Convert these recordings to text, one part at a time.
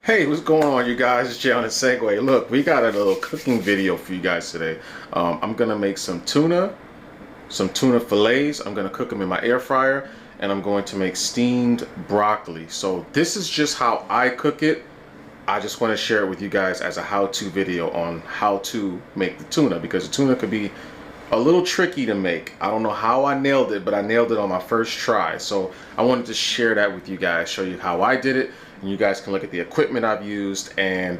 Hey, what's going on, you guys? It's Jonasegway. Look, we got a little cooking video for you guys today. I'm gonna make some tuna fillets. I'm gonna cook them in my air fryer, and I'm going to make steamed broccoli. So this is just how I cook it. I just want to share it with you guys as a how-to video on how to make the tuna, because the tuna could be a little tricky to make. I don't know how I nailed it, but I nailed it on my first try. So I wanted to share that with you guys, show you how I did it, and you guys can look at the equipment I've used and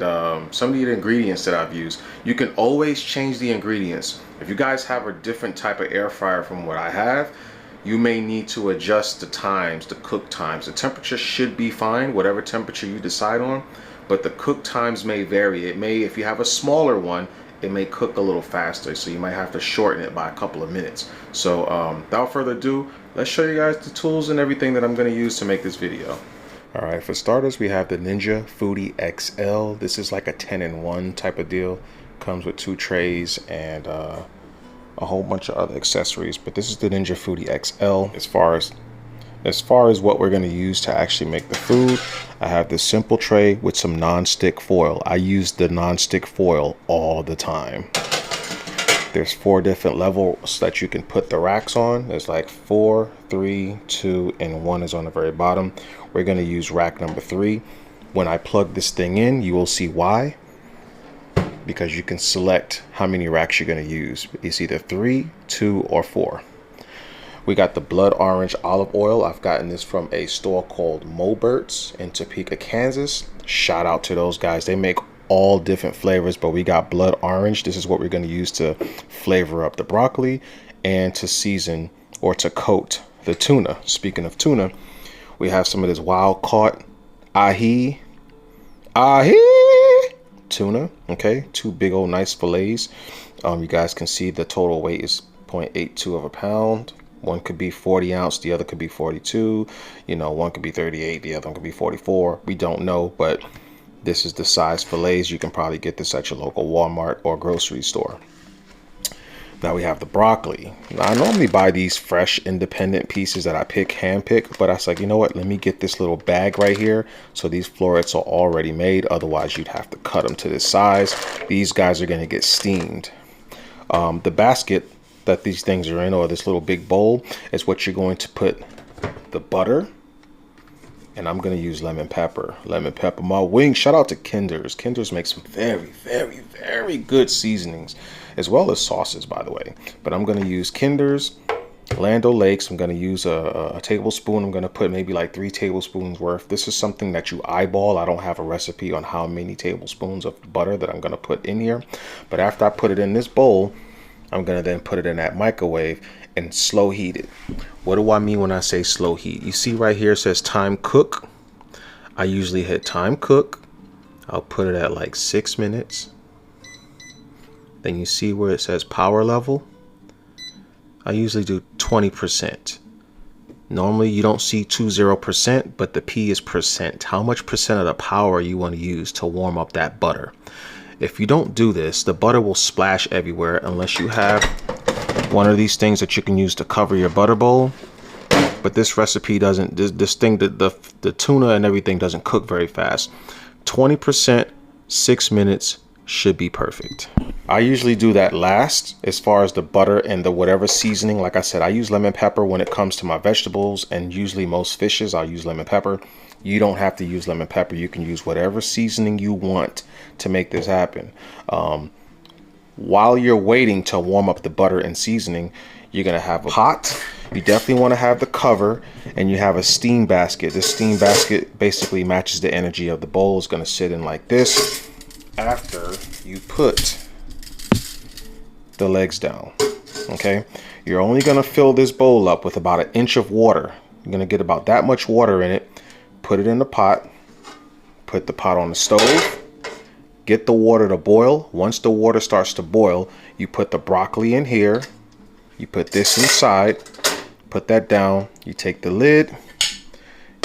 some of the ingredients that I've used. You can always change the ingredients. If you guys have a different type of air fryer from what I have, you may need to adjust the times, the cook times. The temperature should be fine, whatever temperature you decide on, but the cook times may vary. It may, if you have a smaller one, it may cook a little faster, so you might have to shorten it by a couple of minutes. So without further ado, let's show you guys the tools and everything that I'm going to use to make this video. All right, for starters, we have the Ninja Foodie XL. This is like a 10-in-1 type of deal. Comes with 2 trays and a whole bunch of other accessories, but this is the Ninja Foodie XL. As far as what we're going to use to actually make the food, I have this simple tray with some non-stick foil. I use the non-stick foil all the time. There's 4 different levels that you can put the racks on. There's like 4, 3, 2, and 1 is on the very bottom. We're going to use rack number 3. When I plug this thing in, you will see why. Because you can select how many racks you're going to use. It's either 3, 2, or 4. We got the blood orange olive oil. I've gotten this from a store called Mobert's in Topeka, Kansas. Shout out to those guys. They make all different flavors, but we got blood orange. This is what we're going to use to flavor up the broccoli and to season or to coat the tuna. Speaking of tuna, we have some of this wild caught ahi tuna. Okay, 2 big old nice fillets. You guys can see the total weight is 0.82 of a pound. One could be 40 ounce, the other could be 42. You know, one could be 38, the other one could be 44. We don't know, but this is the size fillets. You can probably get this at your local Walmart or grocery store. Now we have the broccoli. Now, I normally buy these fresh independent pieces that I hand pick, but I was like, you know what? Let me get this little bag right here. So these florets are already made. Otherwise, you'd have to cut them to this size. These guys are going to get steamed. The basket that these things are in, or this little big bowl, is what you're going to put the butter, and I'm going to use lemon pepper my wings. Shout out to Kinder's makes some very good seasonings, as well as sauces, by the way. But I'm going to use Kinder's, Land O'Lakes. I'm going to use a tablespoon. I'm going to put maybe like 3 tablespoons worth. This is something that you eyeball. I don't have a recipe on how many tablespoons of butter that I'm going to put in here, but after I put it in this bowl, I'm going to then put it in that microwave and slow heat it. What do I mean when I say slow heat? You see right here it says time cook. I usually hit time cook. I'll put it at like 6 minutes. Then you see where it says power level. I usually do 20%. Normally you don't see 20%, but the P is percent. How much percent of the power you want to use to warm up that butter. If you don't do this, the butter will splash everywhere unless you have one of these things that you can use to cover your butter bowl. But this recipe doesn't, this thing, the tuna and everything doesn't cook very fast. 20%, 6 minutes should be perfect. I usually do that last as far as the butter and the whatever seasoning. Like I said, I use lemon pepper when it comes to my vegetables, and usually most fishes I'll use lemon pepper. You don't have to use lemon pepper. You can use whatever seasoning you want to make this happen. While you're waiting to warm up the butter and seasoning, you're going to have a pot. You definitely want to have the cover, and you have a steam basket. This steam basket basically matches the energy of the bowl. It's going to sit in like this after you put the legs down. Okay, you're only going to fill this bowl up with about 1 inch of water. You're going to get about that much water in it. Put it in the pot, put the pot on the stove, get the water to boil. Once the water starts to boil, you put the broccoli in here, you put this inside, put that down, you take the lid,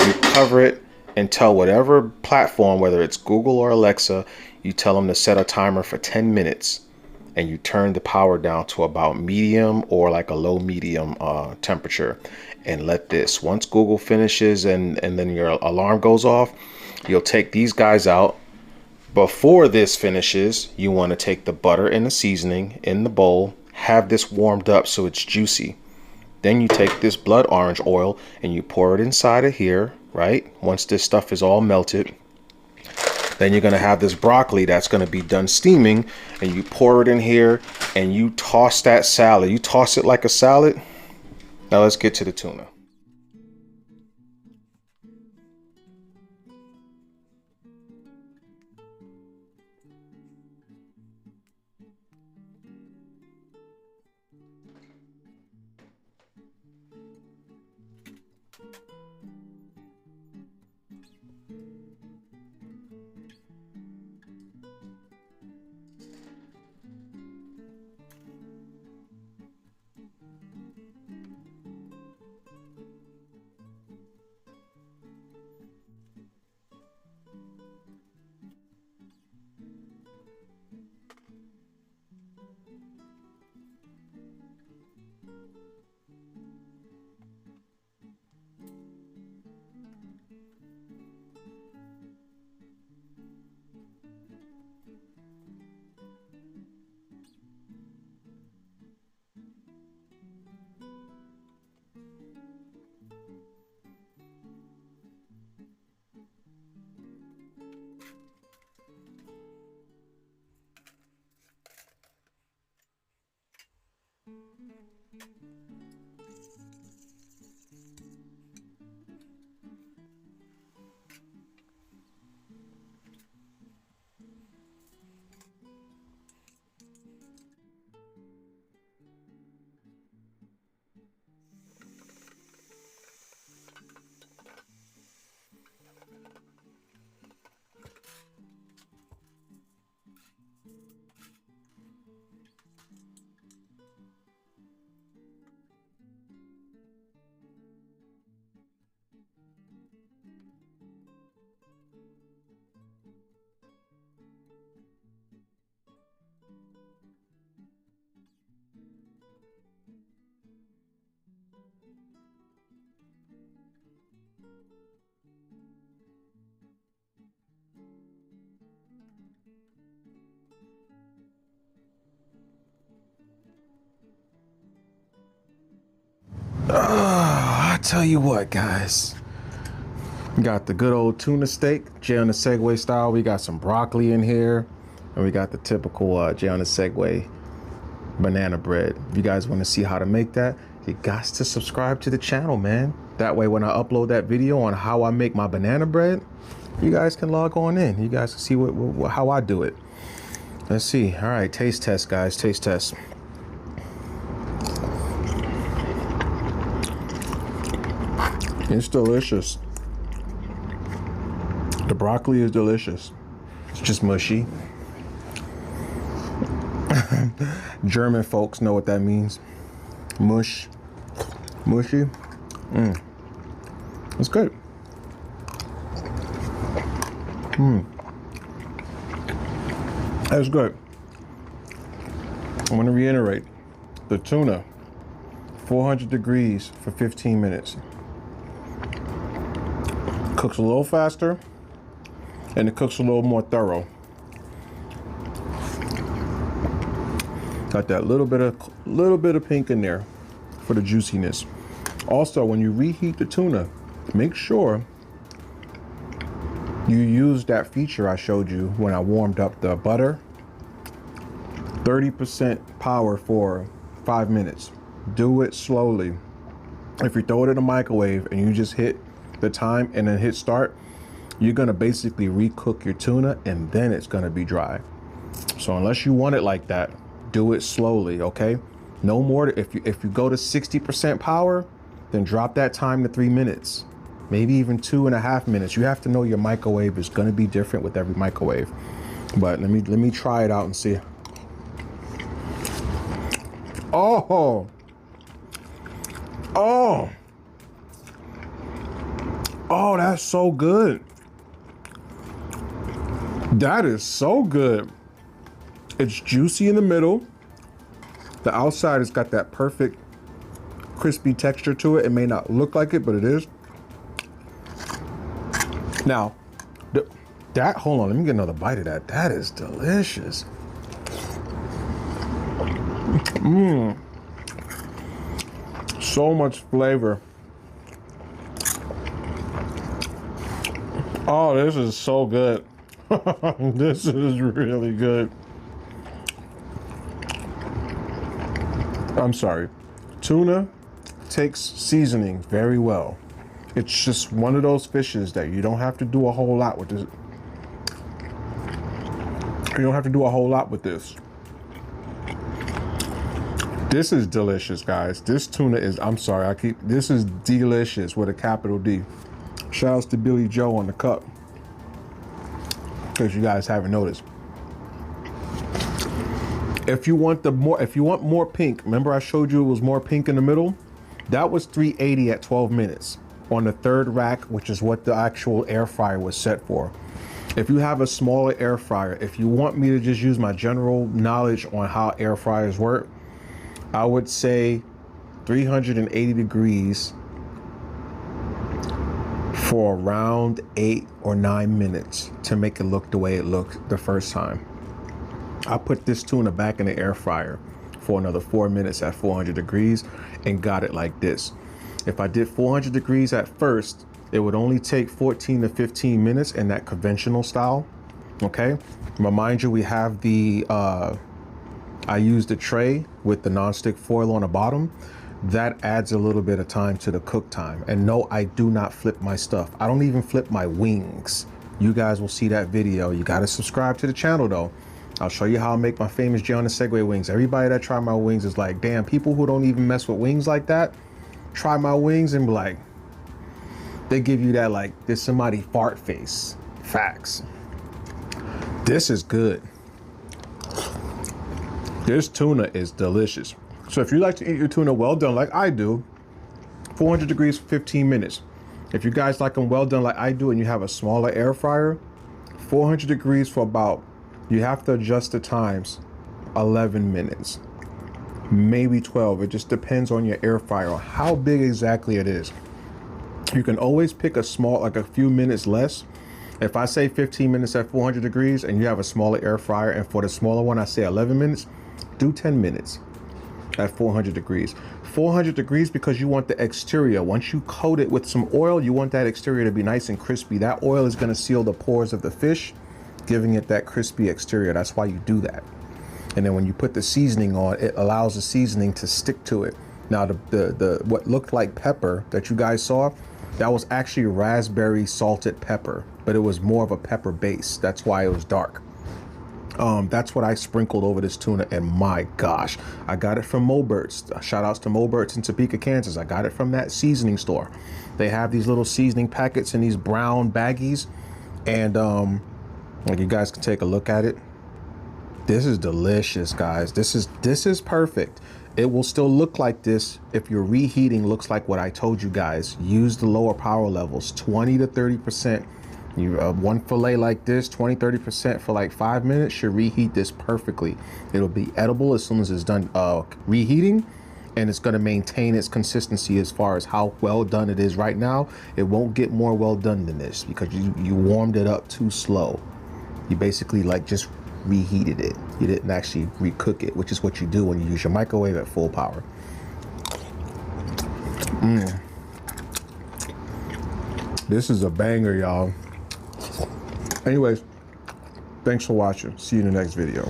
you cover it, and tell whatever platform, whether it's Google or Alexa, you tell them to set a timer for 10 minutes, and you turn the power down to about medium or like a low medium temperature, and let this, once Google finishes and then your alarm goes off, You'll take these guys out. Before this finishes, you want to take the butter and the seasoning in the bowl, have this warmed up so it's juicy. Then you take this blood orange oil and you pour it inside of here, right? Once this stuff is all melted, then you're going to have this broccoli that's going to be done steaming, and you pour it in here and you toss that salad. You toss it like a salad. Now let's get to the tuna. I tell you what, guys. We got the good old tuna steak, Jonasegway style. We got some broccoli in here, and we got the typical Jonasegway banana bread. If you guys want to see how to make that, you got to subscribe to the channel, man. That way, when I upload that video on how I make my banana bread, you guys can log on in. You guys can see how I do it. Let's see. All right, taste test, guys. Taste test. It's delicious. The broccoli is delicious. It's just mushy. German folks know what that means. Mush. Mushy. It's good. That's good. I'm going to reiterate. The tuna, 400 degrees for 15 minutes. Cooks a little faster, and it cooks a little more thorough. Got that little bit of pink in there for the juiciness. Also, when you reheat the tuna, make sure you use that feature I showed you when I warmed up the butter. 30% power for 5 minutes. Do it slowly. If you throw it in a microwave and you just hit the time and then hit start, you're gonna basically recook your tuna and then it's gonna be dry. So unless you want it like that, do it slowly, okay? No more. If you go to 60% power, then drop that time to 3 minutes, maybe even 2.5 minutes. You have to know your microwave is gonna be different with every microwave. But let me try it out and see. Oh, that's so good. That is so good. It's juicy in the middle. The outside has got that perfect crispy texture to it. It may not look like it, but it is. Now, That, hold on, let me get another bite of that. That is delicious. So much flavor. Oh, this is so good. This is really good. I'm sorry. Tuna takes seasoning very well. It's just one of those fishes that you don't have to do a whole lot with this. You don't have to do a whole lot with this. This is delicious, guys. This tuna is, I'm sorry, this is delicious with a capital D. Shout outs to Billy Joe on the cup. Because you guys haven't noticed. If you want more pink, remember I showed you it was more pink in the middle? That was 380 at 12 minutes on the third rack, which is what the actual air fryer was set for. If you have a smaller air fryer, if you want me to just use my general knowledge on how air fryers work, I would say 380 degrees for around 8 or 9 minutes to make it look the way it looked the first time. I put this tuna back in the air fryer for another 4 minutes at 400 degrees and got it like this. If I did 400 degrees at first, it would only take 14 to 15 minutes in that conventional style. Okay, remind you, we have the I used the tray with the nonstick foil on the bottom. That adds a little bit of time to the cook time. And no, I do not flip my stuff. I don't even flip my wings. You guys will see that video. You got to subscribe to the channel though. I'll show you how I make my famous Jonasegway wings. Everybody that try my wings is like, damn, people who don't even mess with wings like that, try my wings and be like, they give you that like, there's somebody fart face. Facts. This is good. This tuna is delicious. So if you like to eat your tuna well done like I do, 400 degrees for 15 minutes. If you guys like them well done like I do and you have a smaller air fryer, 400 degrees for about, you have to adjust the times, 11 minutes, maybe 12. It just depends on your air fryer, how big exactly it is. You can always pick a small, like a few minutes less. If I say 15 minutes at 400 degrees and you have a smaller air fryer, and for the smaller one, I say 11 minutes, do 10 minutes at 400 degrees. 400 degrees because you want the exterior. Once you coat it with some oil, you want that exterior to be nice and crispy. That oil is gonna seal the pores of the fish, giving it that crispy exterior. That's why you do that. And then when you put the seasoning on, it allows the seasoning to stick to it. Now the what looked like pepper that you guys saw, that was actually raspberry salted pepper, but it was more of a pepper base. That's why it was dark. That's what I sprinkled over this tuna, and my gosh, I got it from Mobert's. Shout outs to Mobert's in Topeka, Kansas. I got it from that seasoning store. They have these little seasoning packets in these brown baggies, and like you guys can take a look at it. This is delicious, guys. This is perfect. It will still look like this if your reheating looks like what I told you guys. Use the lower power levels, 20 to 30%. You one fillet like this, 20-30% for like 5 minutes should reheat this perfectly. It'll be edible as soon as it's done reheating, and it's going to maintain its consistency as far as how well done it is right now. It won't get more well done than this because you warmed it up too slow. You basically like just reheated it. You didn't actually recook it, which is what you do when you use your microwave at full power. This is a banger, y'all. Anyways, thanks for watching. See you in the next video.